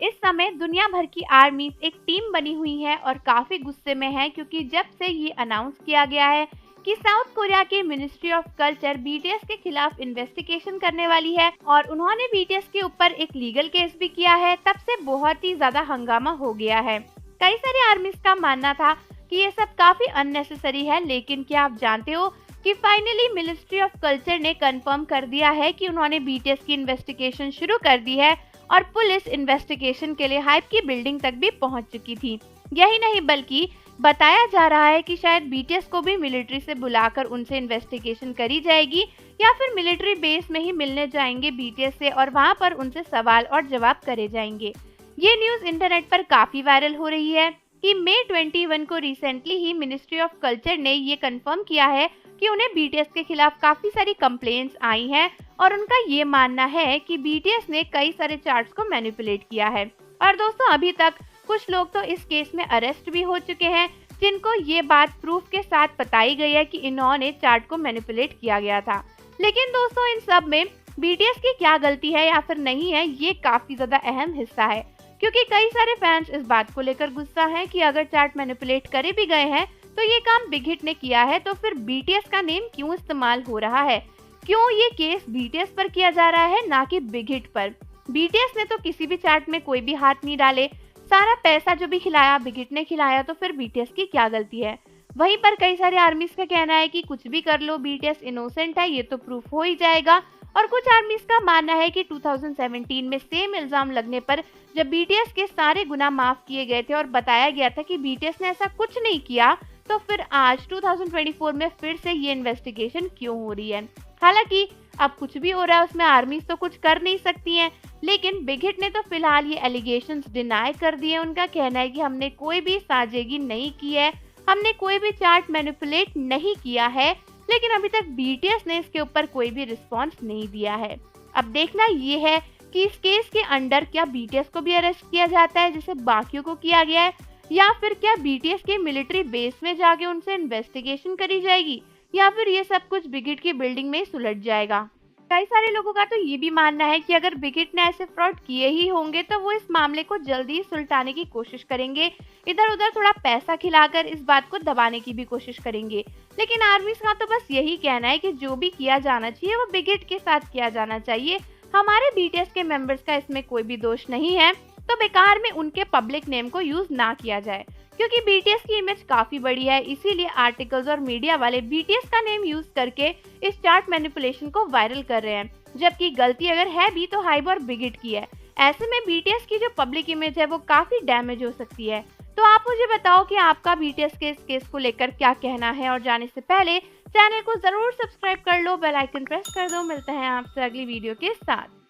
इस समय दुनिया भर की आर्मी एक टीम बनी हुई है और काफी गुस्से में है क्योंकि जब से ये अनाउंस किया गया है कि साउथ कोरिया के मिनिस्ट्री ऑफ कल्चर बीटीएस के खिलाफ इन्वेस्टिगेशन करने वाली है और उन्होंने बीटीएस के ऊपर एक लीगल केस भी किया है, तब से बहुत ही ज्यादा हंगामा हो गया है। कई सारे आर्मीज का मानना था कि ये सब काफी अननेसेसरी है, लेकिन क्या आप जानते हो कि फाइनली मिनिस्ट्री ऑफ कल्चर ने कंफर्म कर दिया है कि उन्होंने बीटीएस की इन्वेस्टिगेशन शुरू कर दी है और पुलिस इन्वेस्टिगेशन के लिए हाइप की बिल्डिंग तक भी पहुंच चुकी थी। यही नहीं बल्कि बताया जा रहा है कि शायद बीटीएस को भी मिलिट्री से बुलाकर उनसे इन्वेस्टिगेशन करी जाएगी या फिर मिलिट्री बेस में ही मिलने जाएंगे बीटीएस से और वहां पर उनसे सवाल और जवाब करे जाएंगे। ये न्यूज इंटरनेट पर काफी वायरल हो रही है कि मई 21 को recently he ministry of culture ने ये कंफर्म किया है कि उन्हें बीटीएस के खिलाफ काफी सारी कंप्लेंट्स आई हैं और उनका ये मानना है कि बीटीएस ने कई सारे चार्ट्स को मैनिपुलेट किया है। और दोस्तों, अभी तक कुछ लोग तो इस केस में अरेस्ट भी हो चुके हैं जिनको ये बात प्रूफ के साथ बताई गई है कि इन्होंने चार्ट को मैनिपुलेट किया गया था। लेकिन दोस्तों, इन सब में बीटीएस की क्या गलती है या फिर नहीं है, ये काफी ज्यादा अहम हिस्सा है क्योंकि कई सारे फैंस इस बात को लेकर गुस्सा हैं कि अगर चार्ट मैनिपुलेट करे भी गए हैं तो ये काम बिग हिट ने किया है, तो फिर बीटीएस का नेम क्यों इस्तेमाल हो रहा है? क्यों ये केस बीटीएस पर किया जा रहा है, ना कि बिग हिट पर? बीटीएस ने तो किसी भी चार्ट में कोई भी हाथ नहीं डाले, सारा पैसा जो भी खिलाया बिग हिट ने खिलाया, तो फिर बीटीएस की क्या गलती है? वहीं पर कई सारे आर्मीज का कहना है कि कुछ भी कर लो, बीटीएस इनोसेंट है, ये तो प्रूफ हो ही जाएगा। और कुछ आर्मीज का मानना है कि 2017 में सेम इल्जाम लगने पर जब बीटीएस के सारे गुनाह माफ किए गए थे और बताया गया था कि बीटीएस ने ऐसा कुछ नहीं किया, तो फिर आज 2024 में फिर से ये इन्वेस्टिगेशन क्यों हो रही है? हालांकि अब कुछ भी हो रहा है उसमें आर्मीज तो कुछ कर नहीं सकती हैं, लेकिन बिग हिट ने तो फिलहाल ये एलिगेशंस डिनाई कर दिए। उनका कहना है कि हमने कोई भी साजिश नहीं की है, हमने कोई भी चार्ट मैनिपुलेट नहीं किया है, लेकिन अभी तक बीटीएस ने इसके ऊपर कोई भी रिस्पॉन्स नहीं दिया है। अब देखना ये है कि इस केस के अंडर क्या बीटीएस को भी अरेस्ट किया जाता है जैसे बाकियों को किया गया है, या फिर क्या बीटीएस के मिलिट्री बेस में जाके उनसे इन्वेस्टिगेशन करी जाएगी, या फिर ये सब कुछ बिग हिट की बिल्डिंग में ही सुलझ जाएगा। कई सारे लोगों का तो ये भी मानना है कि अगर बिग हिट ने ऐसे फ्रॉड किए ही होंगे तो वो इस मामले को जल्दी ही सुलटाने की कोशिश करेंगे, इधर उधर थोड़ा पैसा खिलाकर इस बात को दबाने की भी कोशिश करेंगे। लेकिन आर्मीज का तो बस यही कहना है कि जो भी किया जाना चाहिए वो बिग हिट के साथ किया जाना चाहिए, हमारे बीटीएस के मेंबर्स का इसमें कोई भी दोष नहीं है, तो बेकार में उनके पब्लिक नेम को यूज ना किया जाए क्योंकि बीटीएस की इमेज काफी बड़ी है। इसीलिए आर्टिकल्स और मीडिया वाले बीटीएस का नेम यूज करके इस चार्ट मैनिपुलेशन को वायरल कर रहे हैं, जबकि गलती अगर है भी तो हाइब और बिग हिट की है। ऐसे में बीटीएस की जो पब्लिक इमेज है वो काफी डैमेज हो सकती है। तो आप मुझे बताओ कि आपका बीटीएस के इस केस को लेकर क्या कहना है, और जाने से पहले चैनल को जरूर सब्सक्राइब कर लो, बेल आइकन प्रेस कर दो। मिलते हैं आपसे अगली वीडियो के साथ।